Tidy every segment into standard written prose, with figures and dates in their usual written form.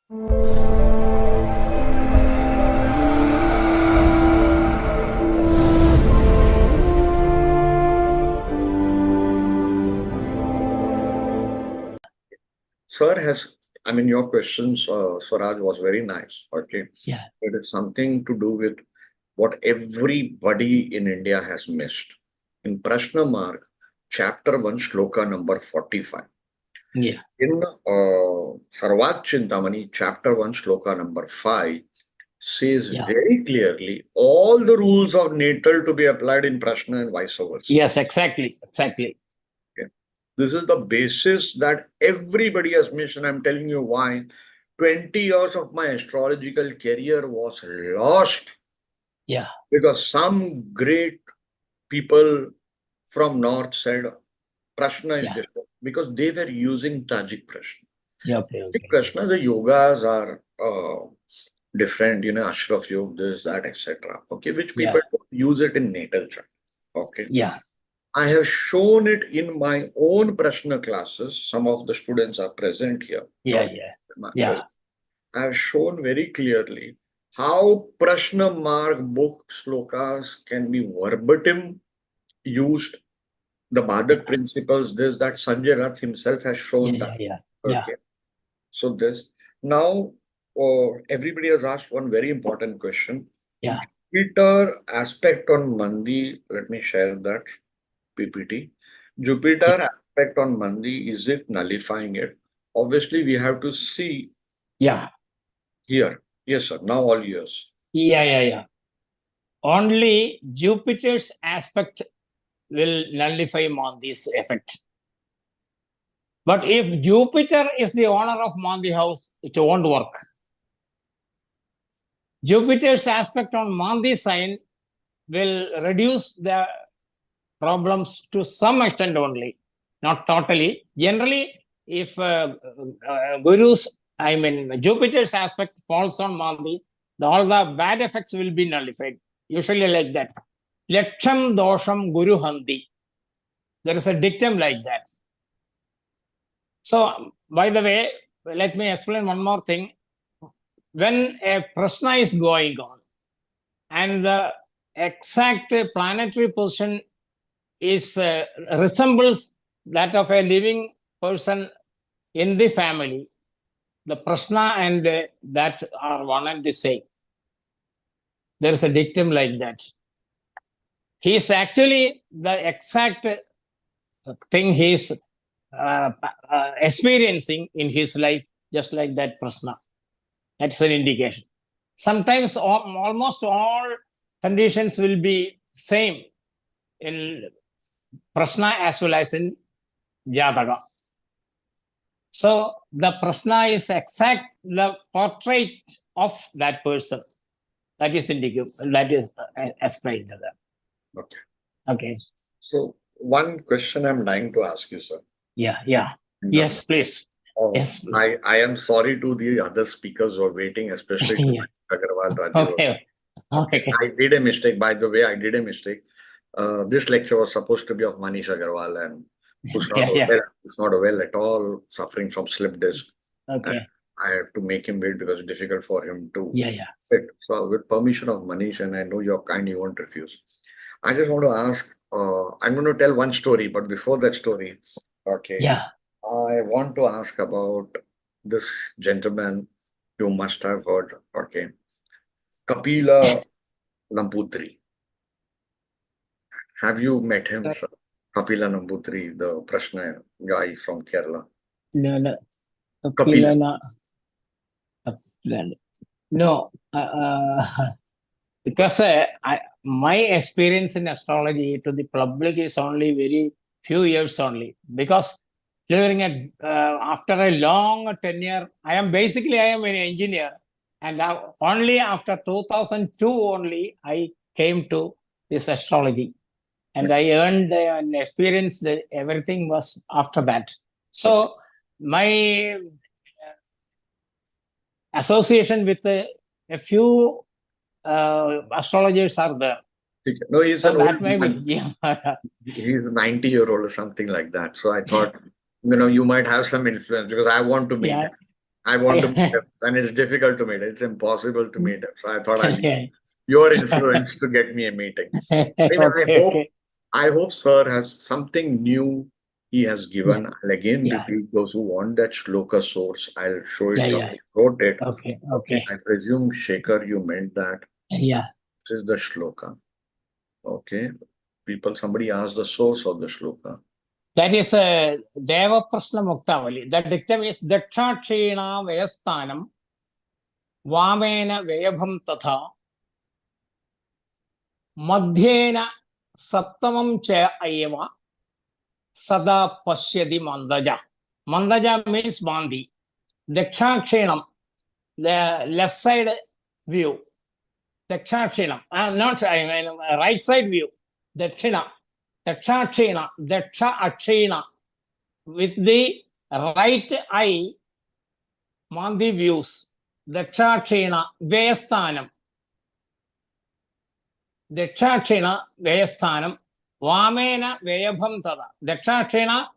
Sir your questions, Swaraj, was very nice. Okay. Yeah. It is something to do with what everybody in India has missed. In Prashna Mark, chapter 1, shloka number 45. Yeah. In Sarvat Chintamani, chapter 1, shloka number 5, says very clearly all the rules of natal to be applied in Prashna and vice versa. Yes, exactly. Exactly. Okay. This is the basis that everybody has missed, and I'm telling you why. 20 years of my astrological career was lost. Yeah. Because some great people from North said Prashna is different because they were using Tajik Prashna. Yeah, okay. Prashna, the yogas are different, Ashraf Yog, this, that, etc. Okay, which people don't use it in natal chart. Okay. Yeah. I have shown it in my own Prashna classes. Some of the students are present here. Yeah. I have shown very clearly how Prashna mark book slokas can be verbatim used. The Badak principles, this, that Sanjay Rath himself has shown that. Okay. So this. Now, everybody has asked one very important question. Yeah. Jupiter aspect on Mandi, let me share that PPT. Jupiter aspect on Mandi, is it nullifying it? Obviously, we have to see here. Yes, sir. Now all yours. Yeah. Only Jupiter's aspect will nullify Mandi's effect. But if Jupiter is the owner of Mandi house, it won't work. Jupiter's aspect on Mandi sign will reduce the problems to some extent only, not totally. Generally, if Jupiter's aspect falls on Mandi, all the bad effects will be nullified. Usually like that. Laksham dosham guru handi. There is a dictum like that. So, by the way, let me explain one more thing. When a prashna is going on and the exact planetary position is resembles that of a living person in the family, the prashna and that are one and the same. There is a dictum like that. He is actually the exact thing he is experiencing in his life, just like that prashna. That's an indication. Sometimes almost all conditions will be same in prashna as well as in jataka. So the prashna is exact the portrait of that person. That is indicated. That is explained to them. Okay. So one question I'm dying to ask you, sir. Yeah. Yes, please. Yes. I am sorry to the other speakers who are waiting, especially to Agarwal, Rajiv. Okay. I did a mistake, by the way. This lecture was supposed to be of Manish Agarwal, and who's not well at all, suffering from slip disc. Okay. And I had to make him wait because it's difficult for him to sit. So with permission of Manish, and I know you're kind, you won't refuse. I just want to ask, I'm going to tell one story, but before that story, I want to ask about this gentleman you must have heard, Kapila Nambutri. Have you met him, sir? Kapila Nambutri, the Prashna guy from Kerala. No. Kapila. No. Because my experience in astrology to the public is only very few years only. Because during after a long tenure, I am an engineer, and only after 2002 only I came to this astrology, and I earned and experienced everything was after that. So my association with a few astrologers are there. No, he's so an that old may man. be, He's a 90-year-old or something like that. So I thought, you might have some influence because I want to meet him. I want to meet him, and it's difficult to meet. It's impossible to meet him. So I thought I'll use your influence to get me a meeting. I mean, Okay. I hope Sir has something new he has given. I'll again Yeah. repeat those who want that shloka source. I'll show it. Yeah. Somebody wrote it. Okay. Okay. Okay. I presume Shekhar, you meant that. Yeah. This is the shloka. Okay. Somebody asked the source of the shloka. That is Deva Prashna Muktavali. The dictum is Dakshakshina Vayastanam Vamena Vayabham Tatha Madhyena Saptamam Cha Ayeva Sada Pashyadi Mandaja. Mandaja means Mandi. Dakshakshinam, the left side view. Dakshakshinam, not I mean, right side view. Dakshina, Dakshakshina, Daksha Akshina. With the right eye, Mandi views. Dakshakshina, Vayasthanam. Dakshakshina, Vayasthanam. Vamena, Vayabham Tada. Dakshakshina,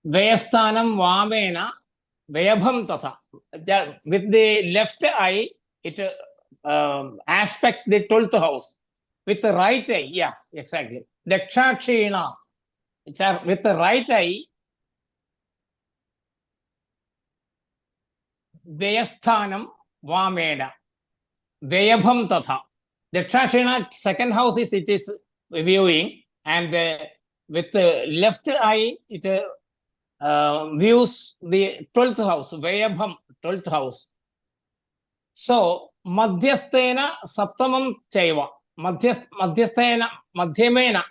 Vayasthanam, Vamena, Vayabham Tata. With the left eye, it aspects the 12th house. With the right eye, yeah, exactly. Dakshakshina, with the right eye, Vayasthanam, Vamena, Vayabham Tata. Dakshakshina, second house is it is viewing, and with the left eye, it views the 12th house, Vayabham, 12th house. So, Madhyasthena Saptamam Chaiva. Madhyasthena, Madhyamena.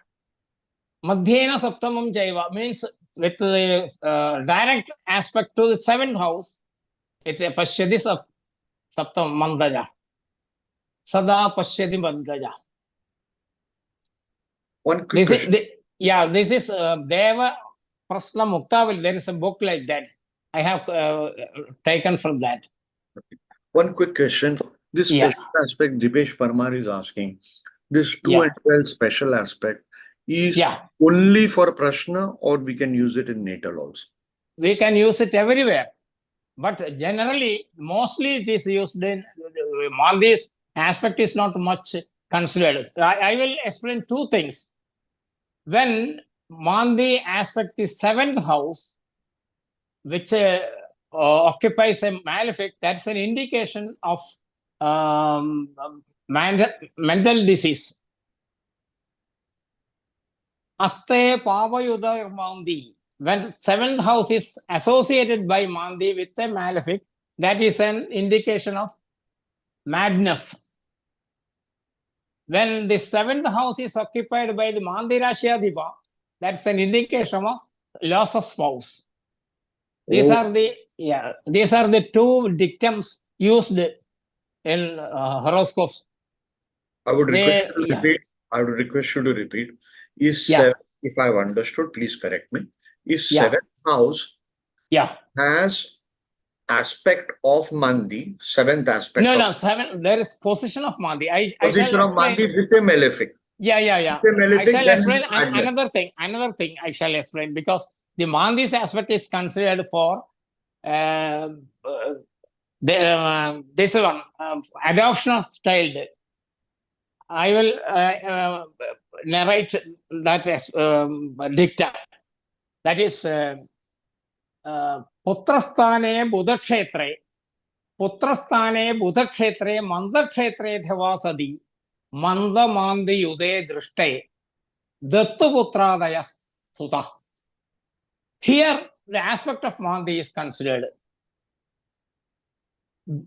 Madhyena Saptamam Chaiva means with the direct aspect to the 7th house, it's a Pashyadi Saptam Mandaja. Sada Pashyadi Mandaja. One quick question. This is Deva Prashna Muktavali. There is a book like that. I have taken from that. One quick question. This special aspect Dipesh Parmar is asking, this 2 and 12 special aspect is only for Prashna, or we can use it in natal also? We can use it everywhere. But generally, mostly it is used in Mandi's aspect is not much considered. I will explain 2 things. When Mandi aspect is 7th house, which occupies a malefic, that's an indication of mental disease. Aste Pavayuda Mandi. When 7th house is associated by Mandi with a malefic, that is an indication of madness. When the 7th house is occupied by the Mandi Rashyadhipa, that's an indication of loss of spouse. These are the 2 dictums used in horoscopes. I would request you to repeat. If I've understood, please correct me. Is 7th house has aspect of Mandi, 7th aspect? No, 7. There is position of Mandi. Position of Mandi with a malefic. I shall explain another thing. Another thing I shall explain, because the Mandi's aspect is considered for this one, adoption of child. I will narrate that dicta. That is Putrasthane Buddhakshetre Mandakshetre Dhavasadi Manda Mandi Yude Drishte Dattuputradaya Sutta. Here, the aspect of Mandi is considered.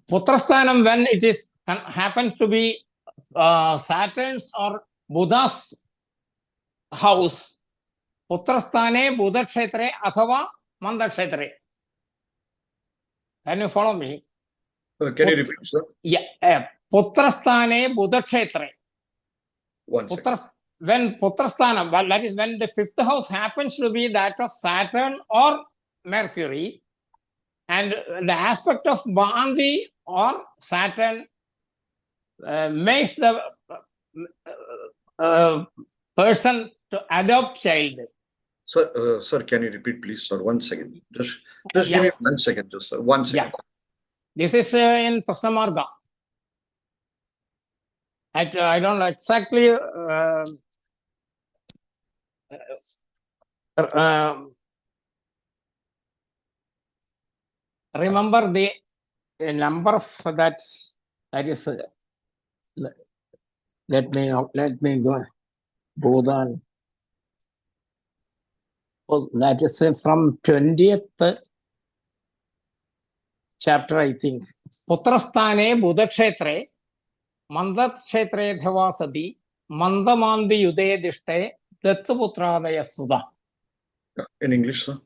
Putrasthanam, when it is happens to be Saturn's or Buddha's house, Putrasthane Buddhakshetre Athava Mandakshetre. Can you follow me? Can you repeat, sir? Putrasthane Buddhakshetre. One second. When Putrasthanam, that is when the 5th house happens to be that of Saturn or Mercury, and the aspect of Mandi or Saturn makes the person to adopt child. Sir, can you repeat, please, sir? 1 second. Just give me 1 second, just sir. 1 second. This is in Prashna Marga. I don't know exactly. Remember the number of that is. Let me go. Bhudan. Oh, that is from 20th chapter, I think. Putrasthane Buddhakshetre, Mandakshetre Dhavasadi, Mandamandi Yude Dishte, Dattaputradaya Sudha. In English, sir?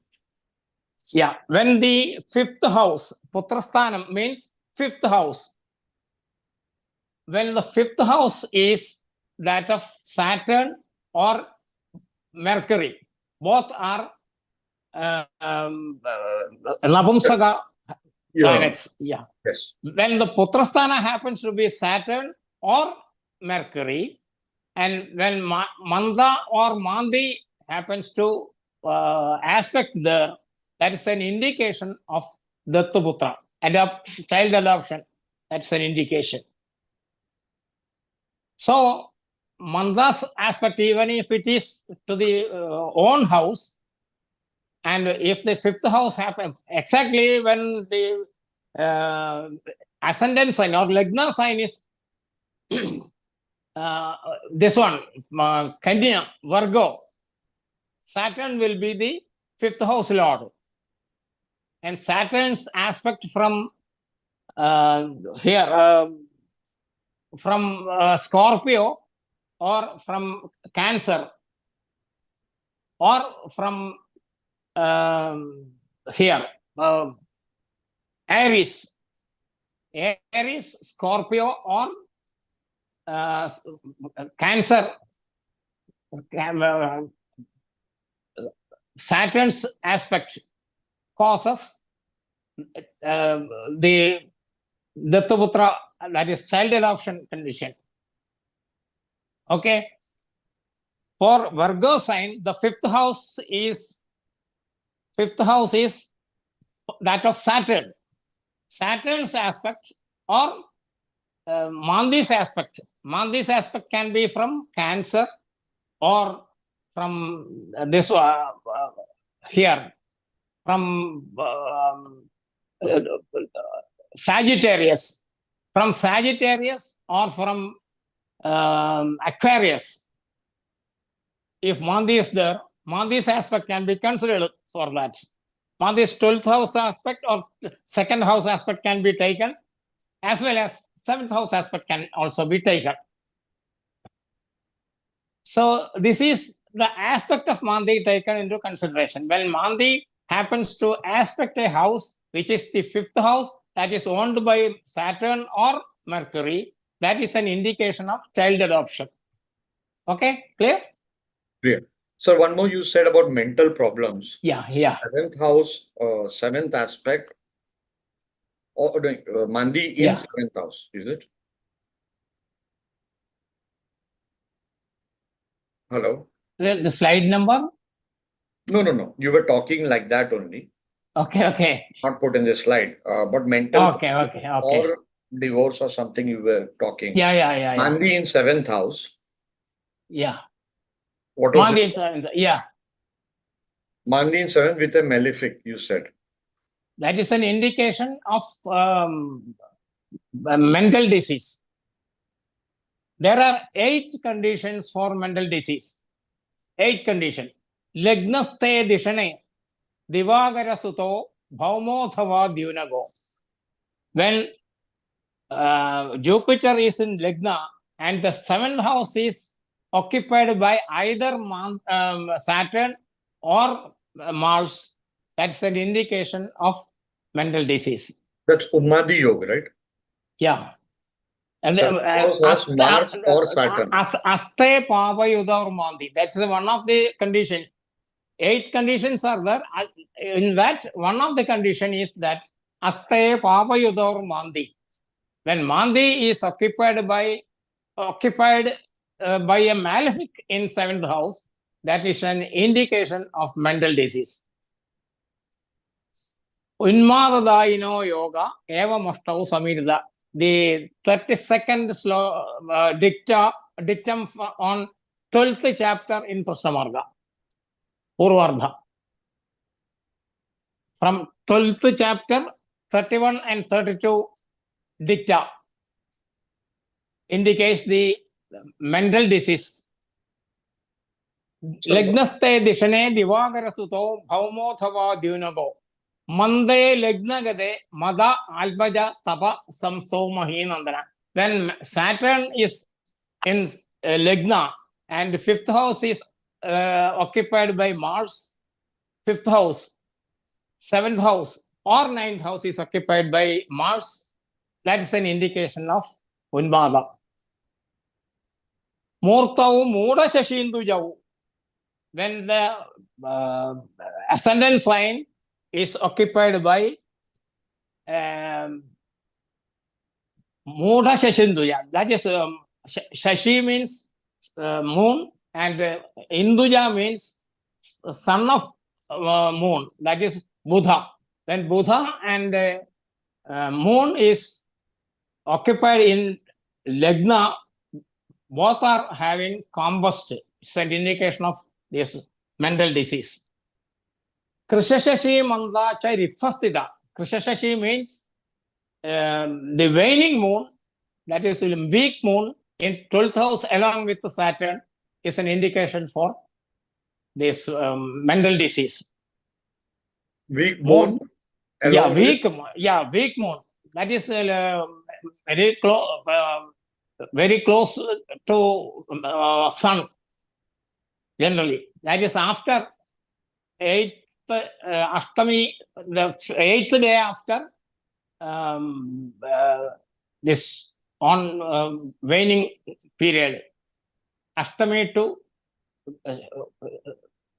Yeah, when the fifth house, Putrasthanam means fifth house. When the fifth house is that of Saturn or Mercury, both are Napumsaka planets. Yeah. Yes. When the Putrasthana happens to be Saturn or Mercury, and when Manda or Mandi happens to aspect there, that is an indication of Dattaputra, child adoption. That's an indication. So, Manda's aspect, even if it is to the own house, and if the fifth house happens, exactly when the ascendant sign or Lagna sign is this one, Kanya, Virgo, Saturn will be the fifth house lord. And Saturn's aspect from here, from Scorpio or from Cancer or from here, Aries, Scorpio or Cancer, Saturn's aspect causes the Dattaputra, that is child adoption condition. Okay. For Virgo sign, the fifth house is that of Saturn. Saturn's aspect or Mandi's aspect. Mandi's aspect can be from Cancer or from this here, from Sagittarius. From Sagittarius or from Aquarius. If Mandi is there, Mandi's aspect can be considered for that. Mandi's 12th house aspect or second house aspect can be taken, as well as 7th house aspect can also be taken. So this is the aspect of Mandi taken into consideration. When Mandi happens to aspect a house, which is the fifth house, that is owned by Saturn or Mercury, that is an indication of child adoption. Okay, clear? Clear. Sir, one more you said about mental problems. Yeah. 7th house, 7th aspect, or Mandi in 7th house, is it? Hello? The slide number? No. You were talking like that only. Okay. Not put in the slide. But mental Okay. or divorce or something you were talking. Yeah. Mandi in 7th house. Yeah. What was Mandi it? in 7th, yeah. Mandi in 7th with a malefic, you said. That is an indication of mental disease. There are 8 conditions for mental disease. 8 conditions. Lagnaste dishane, divagara suto, bhaumothava dyunago. When Jupiter is in Lagna and the 7th house is occupied by either Saturn or Mars, that's an indication of mental disease. That's Ummadi Yoga, right? Yeah. And Mars or Saturn. Aste Pavayuda or Mandi. That's one of the conditions. 8 conditions are there. In that, one of the conditions is that Aste Pavayuda or Mandi. When Mandi is occupied by a malefic in 7th house, that is an indication of mental disease. Unmadadayino yoga evamashtav samirda. The 32nd dictum on 12th chapter in Prashna Marga, Purvardha. From 12th chapter, 31 and 32 dicta indicates the mental disease. Lagnaste dishane divagarasuto bhaumothava dyunago. Mande lagnagade mada albaja tapa samsto mahinandana. When Saturn is in Lagna and 5th house is occupied by Mars, 5th house, 7th house or 9th house is occupied by Mars, that is an indication of Unmada. Murtau Muda Shashindu Jau. When the ascendant sign is occupied by Muda Shashinduja, that is Shashi means moon, and Induja means son of moon, that is Buddha. When Buddha and moon is occupied in Lagna, both are having combust. It's an indication of this mental disease. Krishashashi Manda Chai Ripfastida. Krishashashi means the waning moon, that is weak moon in 12th house along with the Saturn, is an indication for this mental disease. Weak moon? Weak moon. That is very close to sun, generally. That is after 8th Ashtami, the 8th day after this on waning period. Ashtami to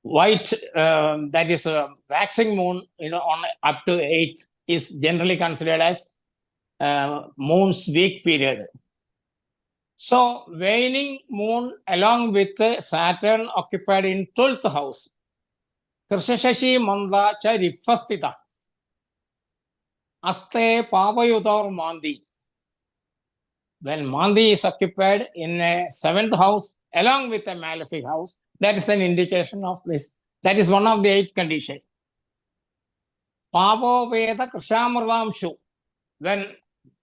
white, that is waxing moon, on up to 8th is generally considered as moon's weak period. So waning moon along with Saturn occupied in 12th house. Krishashashi Manda Cha Ripfastita. Aste Pavayudor Mandi. When Mandi is occupied in a 7th house along with a malefic house, that is an indication of this. That is one of the 8 conditions. Pavo Veda Krishamradamshu. When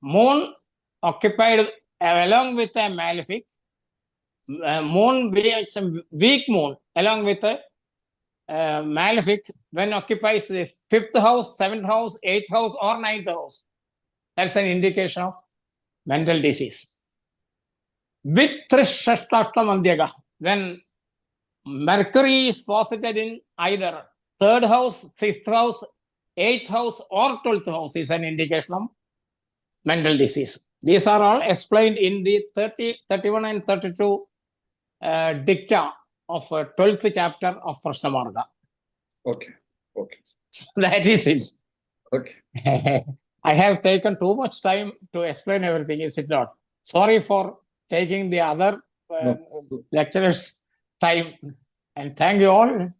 moon occupied along with a malefic, moon being some weak moon along with a malefic, when occupies the 5th house, 7th house, 8th house or 9th house, that's an indication of mental disease. With Trishashtamandyaga, when Mercury is posited in either 3rd house, 6th house, 8th house or 12th house, is an indication of mental disease. These are all explained in the 30, 31 and 32 dicta of 12th chapter of Prashna Marga. Okay. So that is it. Okay. I have taken too much time to explain everything, is it not? Sorry for taking the other lecturers' time, and thank you all